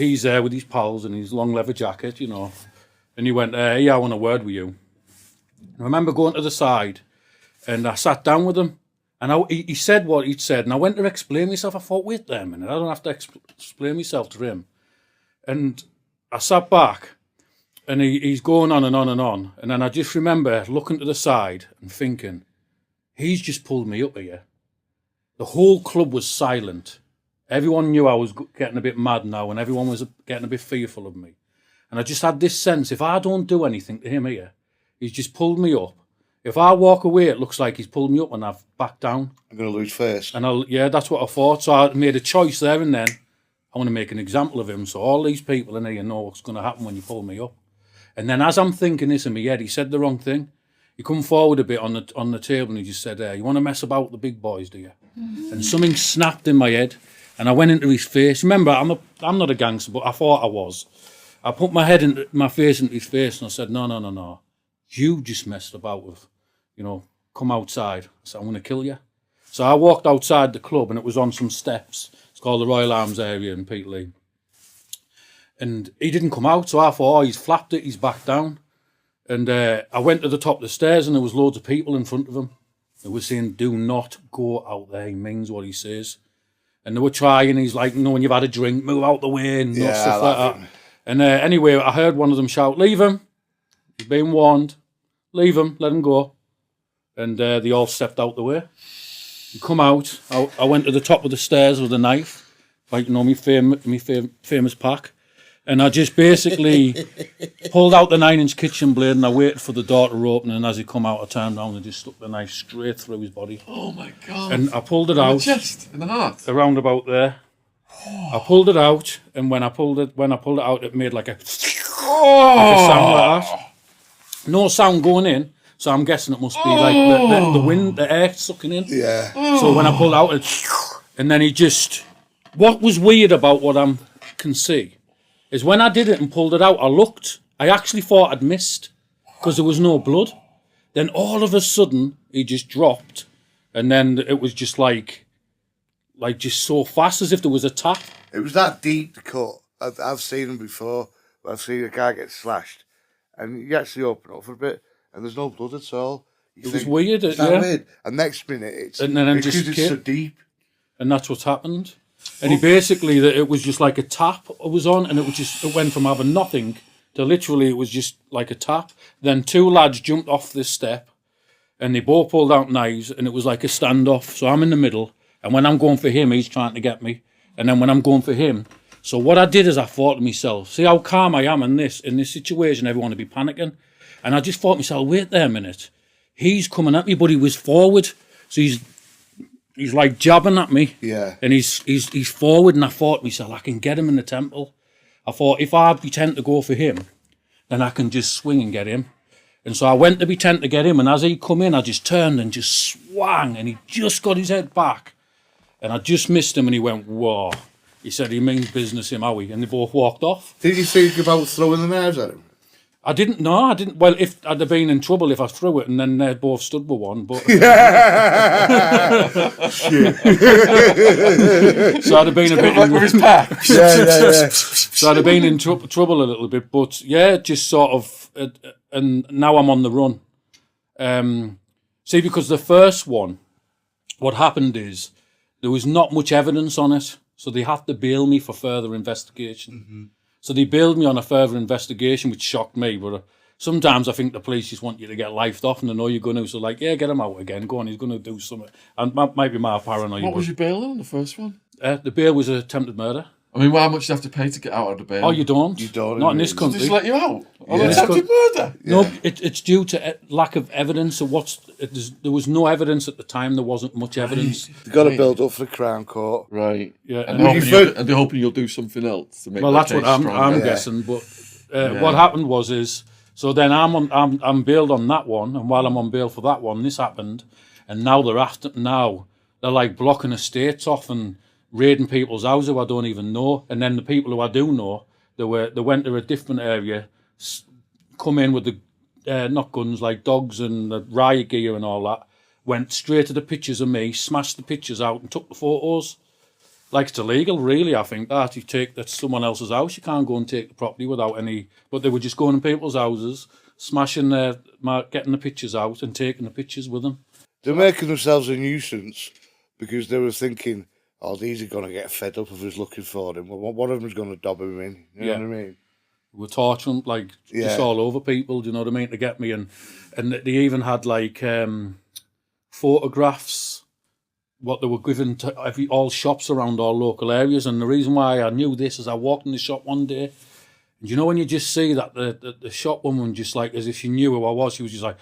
he's there with his pals in his long leather jacket, you know. And he went, hey, I want a word with you. I remember going to the side and I sat down with him. And he said what he'd said. And I went to explain myself. I thought, wait there a minute. I don't have to explain myself to him. And I sat back and he's going on and on and on. And then I just remember looking to the side and thinking, he's just pulled me up here. The whole club was silent. Everyone knew I was getting a bit mad now and everyone was getting a bit fearful of me. And I just had this sense, if I don't do anything to him here, he's just pulled me up. If I walk away, it looks like he's pulled me up and I've backed down. I'm going to lose face. And yeah, that's what I thought. So I made a choice there and then. I want to make an example of him. So all these people in here know what's going to happen when you pull me up. And then as I'm thinking this in my head, he said the wrong thing. He come forward a bit on the table and he just said, you want to mess about with the big boys, do you? Mm-hmm. And something snapped in my head. And I went into his face. Remember, I'm not a gangster, but I thought I was. I put my face into his face and I said, no. You just messed about with, come outside. I said, I'm going to kill you. So I walked outside the club and it was on some steps. It's called the Royal Arms area in Peterlee. And he didn't come out, so I thought, he's flapped it, he's back down. And I went to the top of the stairs and there was loads of people in front of him. They were saying, do not go out there. He means what he says. And they were trying, he's like, when you've had a drink, move out the way and stuff like that. And anyway, I heard one of them shout, leave him. He's been warned. Leave him, let him go. And they all stepped out the way. And come out. I went to the top of the stairs with a knife, like, me famous pack. And I just basically pulled out the 9-inch kitchen blade and I waited for the door to open. And as he come out, I turned around and just stuck the knife straight through his body. Oh, my God. And I pulled it out. In the chest, in the heart? Around about there. I pulled it out, and when I pulled it out, it made like a sound like that. No sound going in, so I'm guessing it must be like the wind, the air sucking in. Yeah. So when I pulled out, and then he just... What was weird about what I can see is when I did it and pulled it out, I actually thought I'd missed because there was no blood. Then all of a sudden, he just dropped, and then it was just like just so fast as if there was a tap. It was that deep to cut. I've seen them before. I've seen a guy get slashed and you actually open up for a bit and there's no blood at all. It was weird. It's that weird. And next minute it's so deep. And that's what's happened. And he basically, it was just like a tap it was on and it went from having nothing to literally it was just like a tap. Then two lads jumped off this step and they both pulled out knives and it was like a standoff. So I'm in the middle. And when I'm going for him, he's trying to get me. And then when I'm going for him... So what I did is I thought to myself, see how calm I am in this situation, everyone would be panicking. And I just thought to myself, wait there a minute. He's coming at me, but he was forward. So he's like jabbing at me. Yeah. And he's forward, and I thought to myself, I can get him in the temple. I thought, if I pretend to go for him, then I can just swing and get him. And so I went to pretend to get him, and as he come in, I just turned and just swung, and he just got his head back. And I just missed him, and he went, whoa. He said, he means business, him, Howie. And they both walked off. Did you think about throwing the knives at him? I didn't. Well, if I'd have been in trouble if I threw it, and then they both stood with one. But so I'd have been a bit with his pack. So I'd have been in trouble a little bit. But yeah, just sort of. And now I'm on the run. See, because the first one, what happened is there was not much evidence on it, so they had to bail me for further investigation. Mm-hmm. So they bailed me on a further investigation, which shocked me. But sometimes I think the police just want you to get lifed off, and they know you're going to. So like, yeah, get him out again. Go on, he's going to do something. And might be my paranoia. What was your bail on the first one? The bail was attempted murder. I mean, how much do you have to pay to get out of the bail? Oh, you don't. You don't. Not in this country. Just let you out on attempted murder. Yeah. No, it's due to lack of evidence. Of there was no evidence at the time. There wasn't much evidence. They've got to build up for the Crown Court. Right. Yeah. And they're hoping you'll do something else to make. Well, that's what I'm guessing. But what happened was so then I'm bailed on that one, and while I'm on bail for that one, this happened, and now they're like blocking estates off and raiding people's houses who I don't even know, and then the people who I do know, they went to a different area, come in with the not guns, like dogs and the riot gear and all that, went straight to the pictures of me, smashed the pictures out and took the photos. like it's illegal, really. I think that that's someone else's house. You can't go and take the property without any. But they were just going in people's houses, smashing getting the pictures out and taking the pictures with them. They're making themselves a nuisance because they were thinking, oh, these are going to get fed up of us looking for him. Well, one of them's going to dob him in. You know what I mean? We're torturing just all over people. Do you know what I mean? To get me, and they even had like photographs. What they were given to all shops around all local areas, and the reason why I knew this is I walked in the shop one day, and you know when you just see that the shop woman just like as if she knew who I was, she was just like,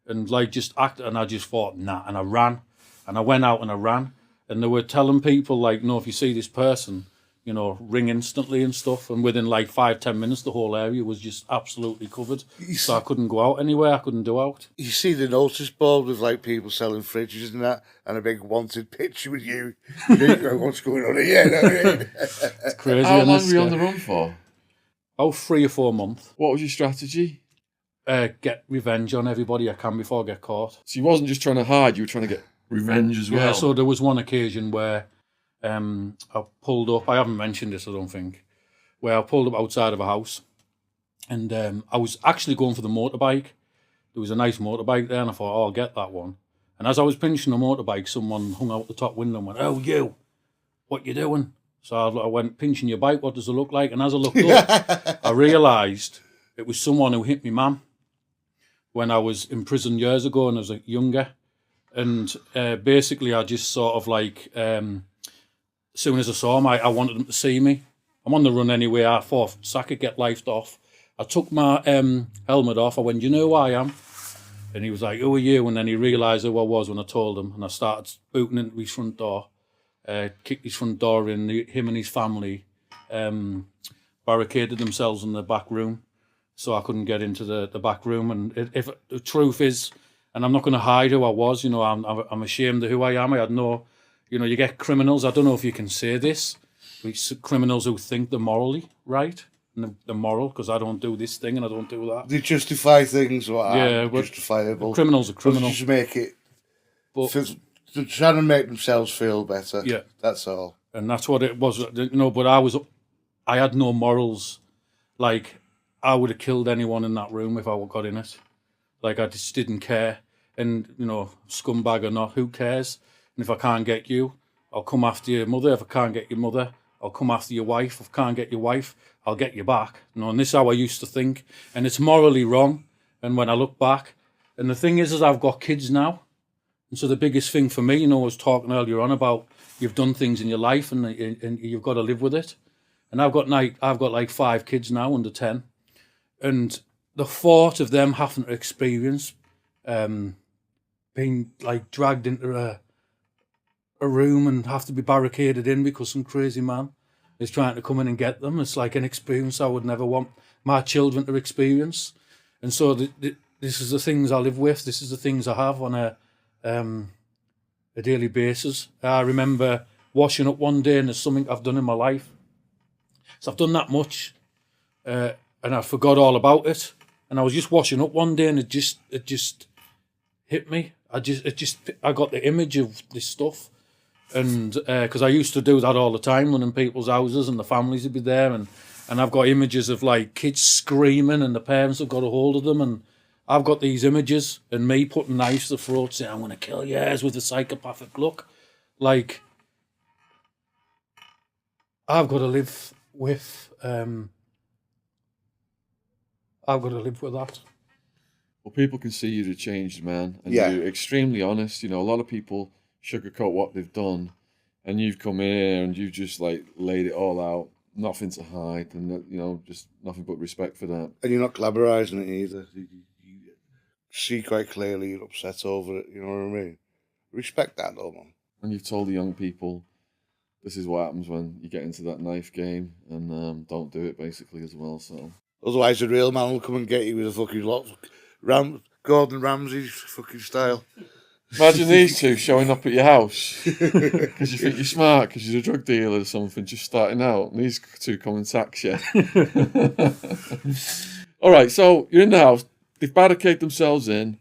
and like just acted, and I just thought nah, and I ran, and I went out and I ran, and they were telling people like, no, if you see this person, you know, ring instantly and stuff. And within like 5-10 minutes, the whole area was just absolutely covered. So I couldn't go out anywhere. I couldn't do out. You see the notice board with like people selling fridges and that, and a big wanted picture with you. You don't know what's going on here. You know what I mean? It's crazy. How long were you on the run for? Oh, 3 or 4 months. What was your strategy? Get revenge on everybody I can before I get caught. So you wasn't just trying to hide, you were trying to get revenge as well. Yeah, so there was one occasion where I pulled up, I haven't mentioned this I don't think, where I pulled up outside of a house, and I was actually going for the motorbike. There was a nice motorbike there, and I thought, oh, I'll get that one. And as I was pinching the motorbike, someone hung out the top window and went, oh, you, what you doing? So I went, pinching your bike, what does it look like? And as I looked up, I realised it was someone who hit me mum when I was in prison years ago and I was younger. And basically I just sort of like... as soon as I saw him, I wanted him to see me. I'm on the run anyway. I thought I could get lifed off. I took my helmet off. I went, you know who I am? And he was like, who are you? And then he realised who I was when I told him. And I started booting into his front door, kicked his front door in. Him and his family barricaded themselves in the back room, so I couldn't get into the back room. And if the truth is, and I'm not going to hide who I was, you know, I'm ashamed of who I am. I had no... You know, you get criminals, I don't know if you can say this, criminals who think they're morally right, and they're moral, because I don't do this thing and I don't do that. They justify things what are justifiable. Criminals are criminals. Just make it... They're trying to make themselves feel better. Yeah. That's all. And that's what it was, you know, but I had no morals. Like, I would have killed anyone in that room if I got in it. Like, I just didn't care. And, you know, scumbag or not, who cares? And if I can't get you, I'll come after your mother. If I can't get your mother, I'll come after your wife. If I can't get your wife, I'll get you back. You know, and this is how I used to think. And it's morally wrong. And when I look back, and the thing is I've got kids now. And so the biggest thing for me, you know, I was talking earlier on about you've done things in your life and you've got to live with it. And I've got like 5 kids now, under 10. And the thought of them having to experience being like dragged into a room and have to be barricaded in because some crazy man is trying to come in and get them. It's like an experience I would never want my children to experience. And so this is the things I live with. This is the things I have on a daily basis. I remember washing up one day, and there's something I've done in my life. So I've done that much, and I forgot all about it. And I was just washing up one day, and it just hit me. I got the image of this stuff. And because I used to do that all the time, running people's houses and the families would be there, and I've got images of like kids screaming and the parents have got a hold of them, and I've got these images and me putting knives to the throat saying I'm going to kill yours with a psychopathic look. Like, I've got to live with that. Well, people can see you're a changed man, and you're extremely honest. You know, a lot of people sugarcoat what they've done, and you've come in here and you've just like laid it all out, nothing to hide, and you know, just nothing but respect for that. And you're not glamorising it either. You see quite clearly you're upset over it. You know what I mean? Respect that, though, man. And you've told the young people this is what happens when you get into that knife game, and don't do it basically as well. So otherwise, the real man will come and get you with a fucking lot, Gordon Ramsay's fucking style. Imagine these two showing up at your house because you think you're smart because you're a drug dealer or something, just starting out, and these two come and tax you. All right, so you're in the house. They've barricaded themselves in.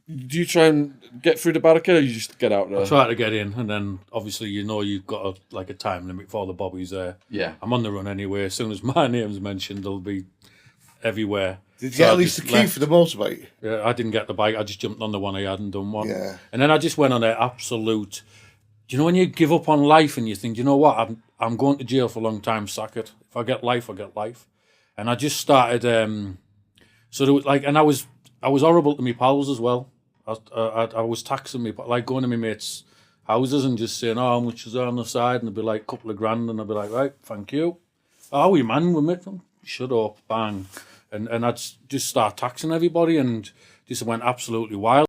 do you try and get through the barricade, or you just get out there? I try to get in, and then obviously you've got a time limit for the bobbies there. Yeah. I'm on the run anyway. As soon as my name's mentioned, they'll be everywhere. Did you get at least the key for the motorbike? Yeah, I didn't get the bike. I just jumped on the one I had and done one. Yeah. And then I just went on an absolute. Do you know when you give up on life and you think, you know what, I'm going to jail for a long time, sack it. If I get life, I get life. And I just started. So there was and I was horrible to my pals as well. I was taxing me, like going to my mates' houses and just saying, "Oh, how much is there on the side?" And it'd be like a couple of grand, and I'd be like, "Right, thank you." "Oh, we man, we met them." "Shut up, bang." And I'd just start taxing everybody and just went absolutely wild.